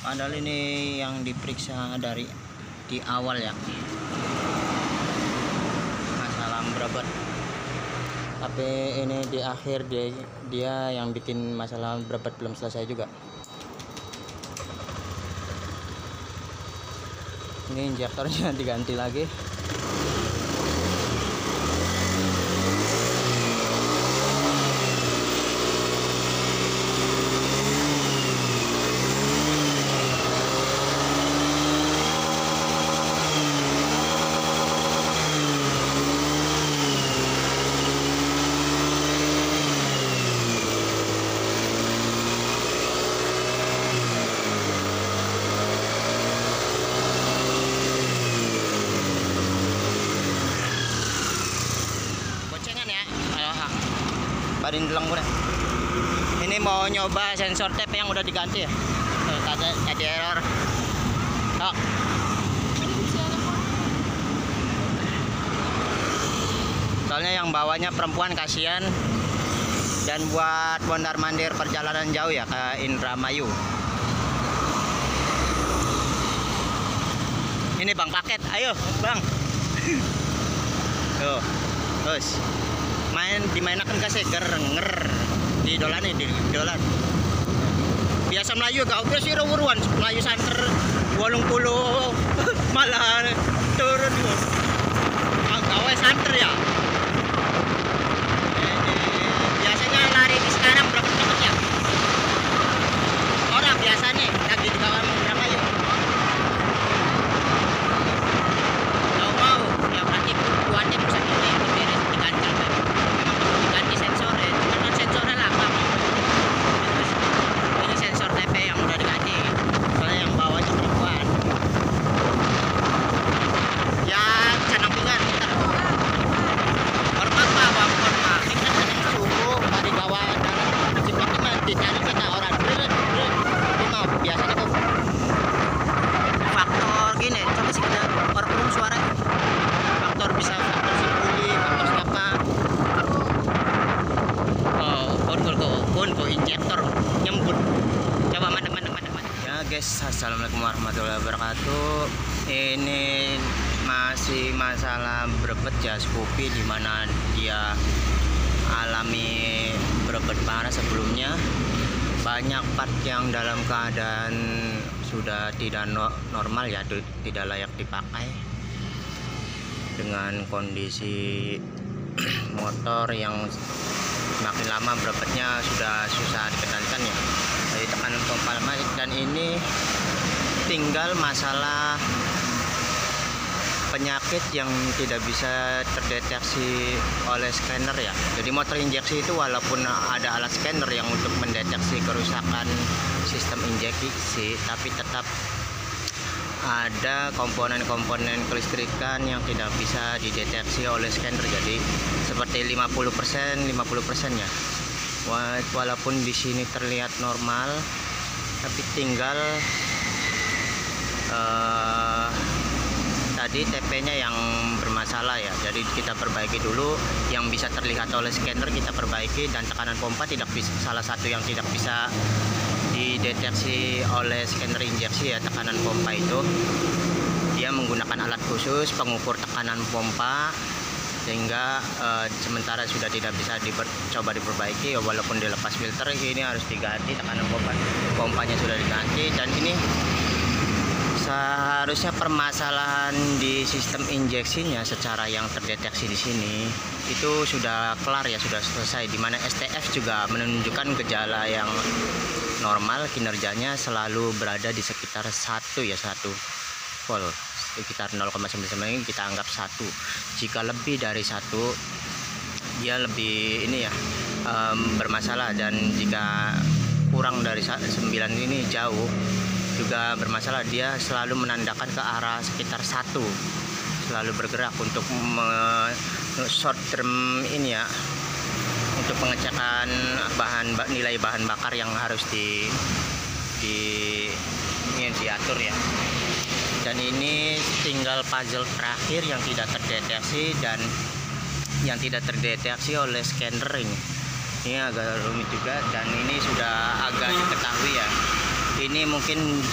Padahal ini yang diperiksa dari di awal ya, masalah berobat. Tapi ini di akhir dia yang bikin masalah berobat belum selesai juga. Ini injektornya diganti lagi. Barin delang gue. Ini mau nyoba sensor tape yang udah diganti ya. Tadi error. Tok. Soalnya yang bawanya perempuan kasihan. Dan buat mondar-mandir perjalanan jauh ya ke Indramayu. Ini Bang paket, ayo Bang. Tuh, terus dimainakan kasih nger di dolan nih di dolan. Biasa Melayu gak udah sih ruruan Melayu santer 80 malah turun tuh. Gawe santer ya. Biasanya lari di sekarang berapa cepet ya? Orang biasa nih lagi di kawasan Indramayu. Mau ya berarti buatnya bisa beres diganti. Diganti sensornya, karena sensornya lama. Ini sensor TP yang udah diganti. Soalnya yang bawahnya perempuan. Ya canang pingan. Hormat pak, hormat. Kita sedang subuh di bawah dalam seperti mati cari kita orang. Ini mau biasanya tuh faktor gini. Coba sih kita orang suara. Faktor bisa faktor simpuli, faktor siapa? Untuk injektor nyembut. Coba mana. Ya guys, assalamualaikum warahmatullahi wabarakatuh. Ini masih masalah berebet ya Scoopy, dimana dia alami berebet parah sebelumnya. Banyak part yang dalam keadaan sudah tidak normal ya, tidak layak dipakai. Dengan kondisi motor yang makin lama berebetnya sudah susah dikendalikan ya, dari tekanan pompa lemah. Dan ini tinggal masalah penyakit yang tidak bisa terdeteksi oleh scanner ya. Jadi motor injeksi itu walaupun ada alat scanner yang untuk mendeteksi kerusakan sistem injeksi, tapi tetap ada komponen-komponen kelistrikan yang tidak bisa dideteksi oleh scanner. Jadi seperti 50% ya. Walaupun di sini terlihat normal, tapi tinggal tadi TP-nya yang bermasalah ya. Jadi kita perbaiki dulu yang bisa terlihat oleh scanner, kita perbaiki. Dan tekanan pompa tidak bisa, salah satu yang tidak bisa dideteksi oleh scanner injeksi ya, tekanan pompa itu. Dia menggunakan alat khusus pengukur tekanan pompa, sehingga sementara sudah tidak bisa coba diperbaiki ya, walaupun dilepas filter. Ini harus diganti tekanan pompanya sudah diganti. Dan ini seharusnya permasalahan di sistem injeksinya secara yang terdeteksi di sini itu sudah kelar ya, sudah selesai. Dimana STF juga menunjukkan gejala yang normal, kinerjanya selalu berada di sekitar 1 volt, sekitar 0,99 ini kita anggap 1. Jika lebih dari 1 dia lebih ini ya, bermasalah. Dan jika kurang dari 9 ini jauh juga bermasalah. Dia selalu menandakan ke arah sekitar 1, selalu bergerak untuk short term ini ya, untuk pengecekan nilai bahan bakar yang harus diatur ya. Dan ini tinggal puzzle terakhir yang tidak terdeteksi dan yang tidak terdeteksi oleh scanner ini agak rumit juga. Dan ini sudah agak diketahui ya, ini mungkin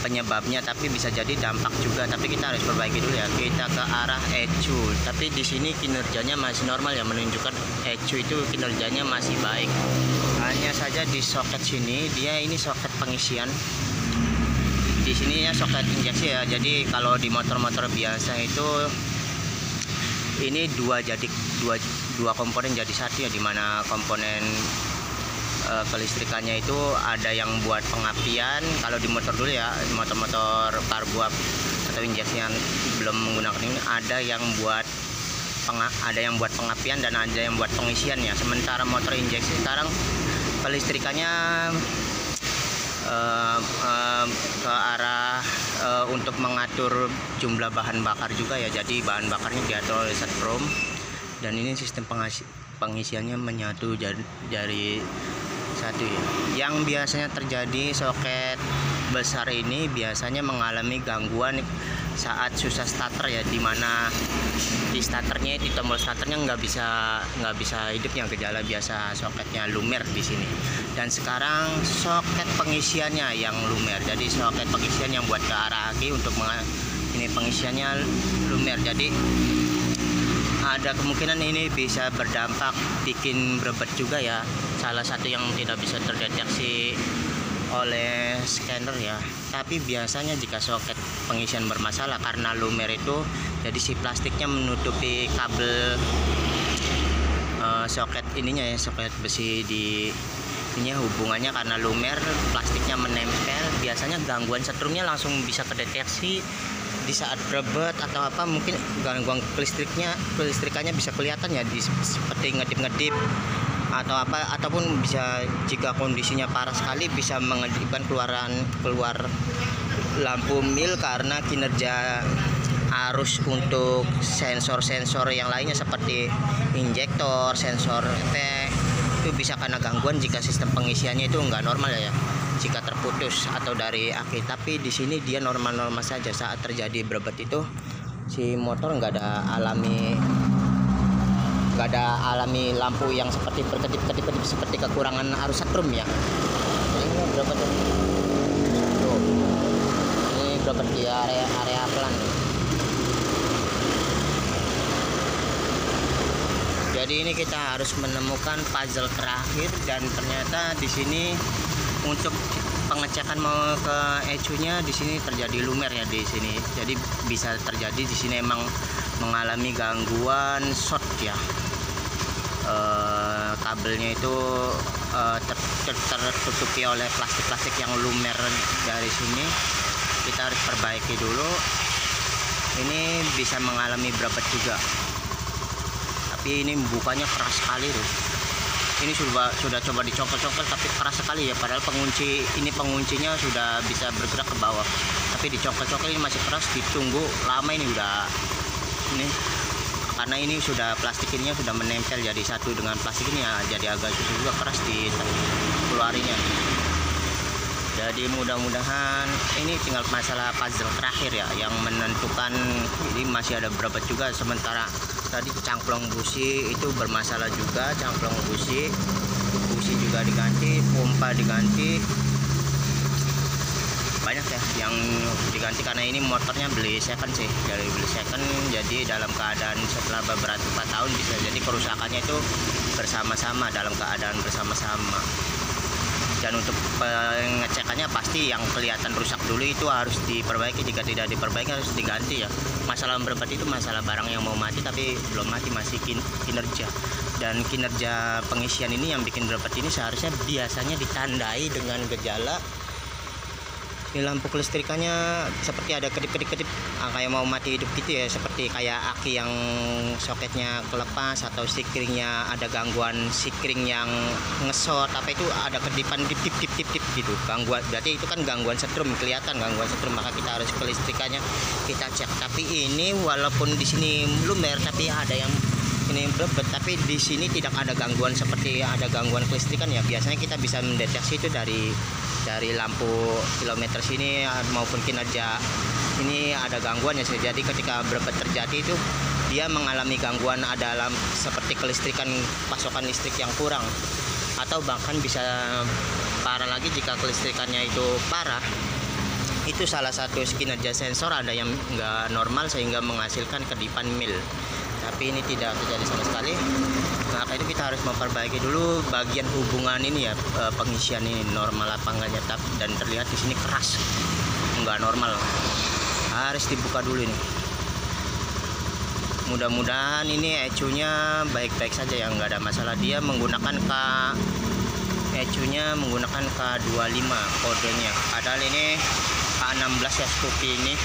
penyebabnya, tapi bisa jadi dampak juga, tapi kita harus perbaiki dulu ya. Kita ke arah ECU, tapi di sini kinerjanya masih normal ya, menunjukkan ECU itu kinerjanya masih baik. Hanya saja di soket sini, dia ini soket pengisian, di sini ya soket injeksi ya. Jadi kalau di motor-motor biasa itu ini dua komponen jadi satu ya, dimana komponen kelistrikannya itu ada yang buat pengapian. Kalau di motor dulu ya, motor-motor karbo atau injeksi yang belum menggunakan ini, ada yang buat pengapian dan ada yang buat pengisian ya. Sementara motor injeksi sekarang kelistrikannya ke arah untuk mengatur jumlah bahan bakar juga ya. Jadi bahan bakarnya diatur oleh setrum, dan ini sistem pengisiannya menyatu dari satu ya. Yang biasanya terjadi soket besar ini biasanya mengalami gangguan saat susah starter ya, dimana di starternya, di tombol starternya nggak bisa hidup, yang gejala biasa soketnya lumer di sini. Dan sekarang soket pengisiannya yang lumer, jadi soket pengisian yang buat ke arah aki untuk ini pengisiannya lumer. Jadi ada kemungkinan ini bisa berdampak bikin berebet juga ya. Salah satu yang tidak bisa terdeteksi oleh scanner ya. Tapi biasanya jika soket pengisian bermasalah karena lumer itu, jadi si plastiknya menutupi kabel soket ininya ya, soket besi di ini hubungannya, karena lumer plastiknya menempel. Biasanya gangguan setrumnya langsung bisa kedeteksi di saat berebet atau apa, mungkin gangguan kelistrikannya bisa kelihatan ya, seperti ngedip atau apa, ataupun bisa jika kondisinya parah sekali bisa mengedipkan keluar lampu mil karena kinerja arus untuk sensor-sensor yang lainnya seperti injektor, sensor efek itu bisa karena gangguan jika sistem pengisiannya itu nggak normal ya, jika terputus atau dari aki. Tapi di sini dia normal-normal saja. Saat terjadi berebet itu si motor nggak ada alami lampu yang seperti berkedip-kedip seperti kekurangan arus setrum ya. Ini berebet tuh, ini berebet di area pelan. Jadi ini kita harus menemukan puzzle terakhir, dan ternyata di sini untuk pengecekan mau ke ECU-nya di sini terjadi lumer ya di sini. Jadi bisa terjadi di sini emang mengalami gangguan short ya. Kabelnya itu tertutupi oleh plastik yang lumer dari sini. Kita harus perbaiki dulu. Ini bisa mengalami berebet juga. Tapi ini bukanya keras sekali tuh. Ini sudah coba dicopot-copot tapi keras sekali ya, padahal penguncinya sudah bisa bergerak ke bawah, tapi dicopot-copot ini masih keras. Ditunggu lama ini udah ini, karena ini sudah plastik ininya sudah menempel jadi satu dengan plastik ini ya, jadi agak susah juga, keras di keluarinya. Jadi mudah-mudahan ini tinggal masalah puzzle terakhir ya yang menentukan. Ini masih ada beberapa juga, sementara tadi cangklong busi itu bermasalah juga, cangklong busi juga diganti, pompa diganti, banyak ya yang diganti karena ini motornya beli second sih, dari beli second. Jadi dalam keadaan setelah beberapa tahun bisa jadi kerusakannya itu bersama-sama, dalam keadaan bersama-sama. Dan untuk pengecekannya pasti yang kelihatan rusak dulu itu harus diperbaiki, jika tidak diperbaiki harus diganti ya. Masalah berebet itu masalah barang yang mau mati tapi belum mati, masih kinerja. Dan kinerja pengisian ini yang bikin berebet ini seharusnya biasanya ditandai dengan gejala di lampu kelistrikannya seperti ada kedip-kedip kayak mau mati hidup gitu ya, seperti kayak aki yang soketnya kelepas atau sikringnya ada gangguan, sikring yang ngesot apa itu ada kedipan dip gitu, gangguan. Berarti itu kan gangguan setrum, kelihatan gangguan setrum, maka kita harus kelistrikannya kita cek. Tapi ini walaupun di sini lumer tapi ada yang ini berebet, tapi di sini tidak ada gangguan seperti ada gangguan kelistrikan ya. Biasanya kita bisa mendeteksi itu dari lampu kilometer sini maupun kinerja ini ada gangguan ya. Jadi ketika berebet terjadi itu dia mengalami gangguan ada seperti kelistrikan, pasokan listrik yang kurang, atau bahkan bisa parah lagi jika kelistrikannya itu parah. Itu salah satu kinerja sensor ada yang nggak normal sehingga menghasilkan kedipan mil. Tapi ini tidak terjadi sama sekali. Maka itu kita harus memperbaiki dulu bagian hubungan ini ya, pengisian ini normal apa enggaknya. Dan terlihat di sini keras, nggak normal. Harus dibuka dulu ini. Mudah-mudahan ini ECU-nya baik-baik saja ya, nggak ada masalah. Dia menggunakan ECU-nya menggunakan K25 kodenya. Padahal ini K16 ya Scoopy ini.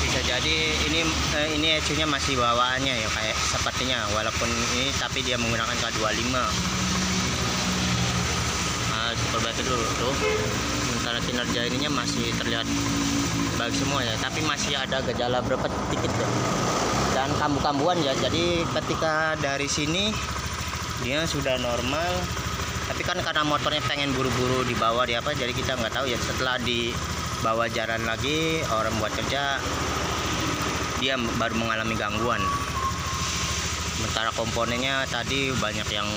Bisa jadi ini ECU-nya masih bawaannya ya kayak sepertinya, walaupun ini tapi dia menggunakan K25. Nah, diperbaiki dulu tuh. Sementara kinerja ininya masih terlihat baik semua ya, tapi masih ada gejala berapa dikit ya. Dan kambu-kambuan ya. Jadi ketika dari sini dia sudah normal, tapi kan karena motornya pengen buru-buru dibawa di apa, jadi kita nggak tahu ya. Setelah dibawa jalan lagi orang buat kerja, dia baru mengalami gangguan. Sementara komponennya tadi banyak yang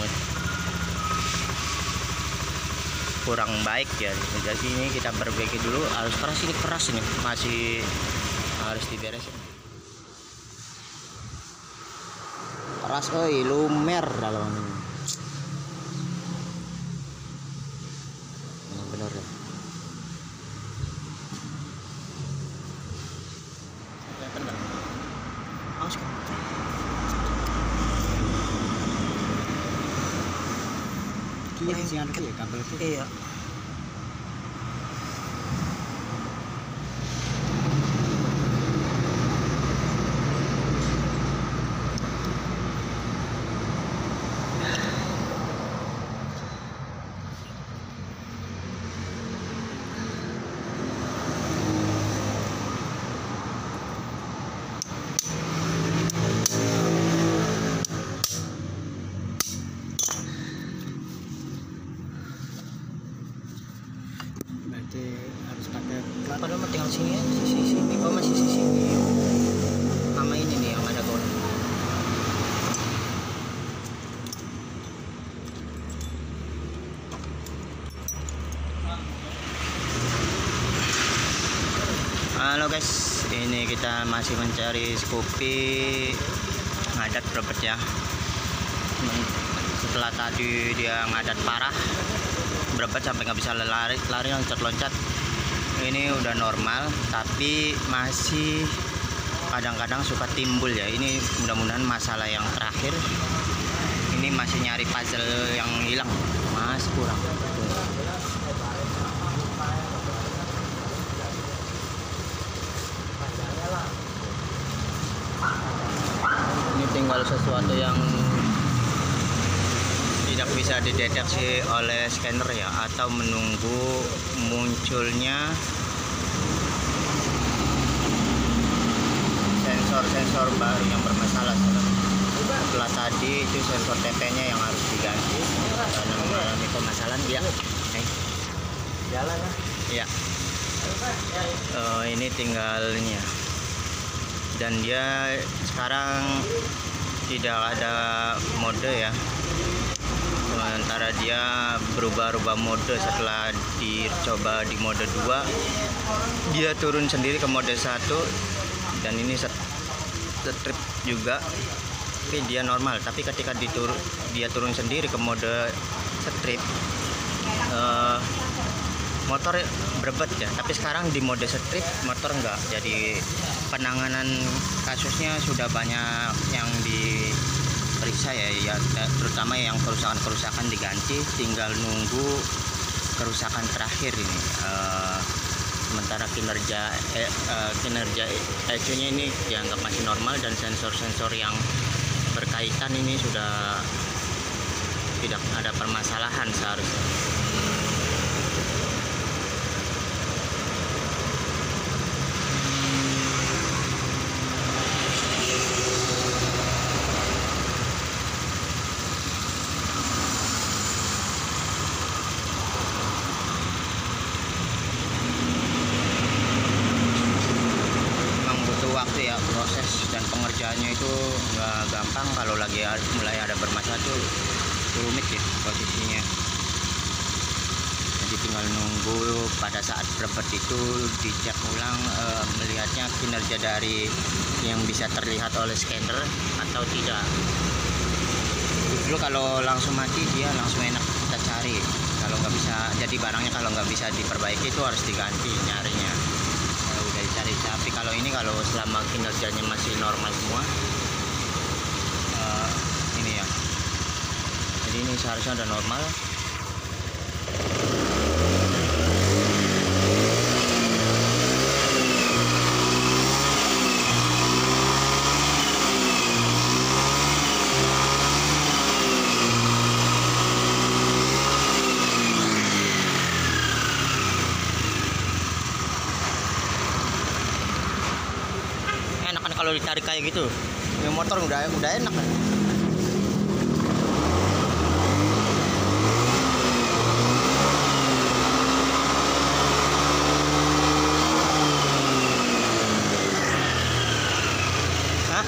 kurang baik ya. Jadi ini kita perbaiki dulu. Harus keras, ini keras ini masih harus diberesin. Keras, lumer dalam ini. Ini bener ya. Kelihatan nggak? Awas kan? Kiri sih ada ya kabel itu. Iya. Harus pakai plat. Padahal mah tinggal sini ya, sisi sini. Oh masih sisi sini. Sama ini nih yang ada gol. Halo guys, ini kita masih mencari Scoopy ngadat berbet ya. Setelah tadi dia ngadat parah, berbet sampai nggak bisa lari loncat-loncat. Ini udah normal, tapi masih kadang-kadang suka timbul ya. Ini mudah-mudahan masalah yang terakhir. Ini masih nyari puzzle yang hilang, masih kurang. Ini tinggal sesuatu yang tidak bisa dideteksi oleh scanner ya, atau menunggu munculnya sensor-sensor baru yang bermasalah. Setelah tadi itu sensor TP-nya yang harus diganti karena mengalami permasalahan. Ya, jalan lah. Ya. Ini tinggal ini ya. Dan dia sekarang tidak ada mode ya. Sementara dia berubah-ubah mode. Setelah dicoba di mode 2, dia turun sendiri ke mode 1. Dan ini strip juga, tapi dia normal. Tapi ketika dia turun sendiri ke mode strip, motor berbet ya. Tapi sekarang di mode strip motor enggak. Jadi penanganan kasusnya sudah banyak yang diperiksa ya, terutama yang kerusakan diganti, tinggal nunggu kerusakan terakhir ini. Sementara kinerja ECU-nya ini dianggap masih normal, dan sensor-sensor yang berkaitan ini sudah tidak ada permasalahan seharusnya. Waktu ya, proses dan pengerjaannya itu nggak gampang. Kalau lagi mulai ada bermasalah tuh rumit ya posisinya. jadi tinggal nunggu pada saat berbet itu dicek ulang, melihatnya kinerja dari yang bisa terlihat oleh scanner atau tidak. Dulu kalau langsung mati dia langsung enak kita cari, kalau nggak bisa, jadi barangnya kalau nggak bisa diperbaiki itu harus diganti nyarinya kalau udah dicari. Tapi kalau ini kalau selama kinerjanya masih normal semua, ini ya, jadi ini seharusnya udah normal. Enak kan kalau ditarik kayak gitu, yang motor udah enak kan. Hah?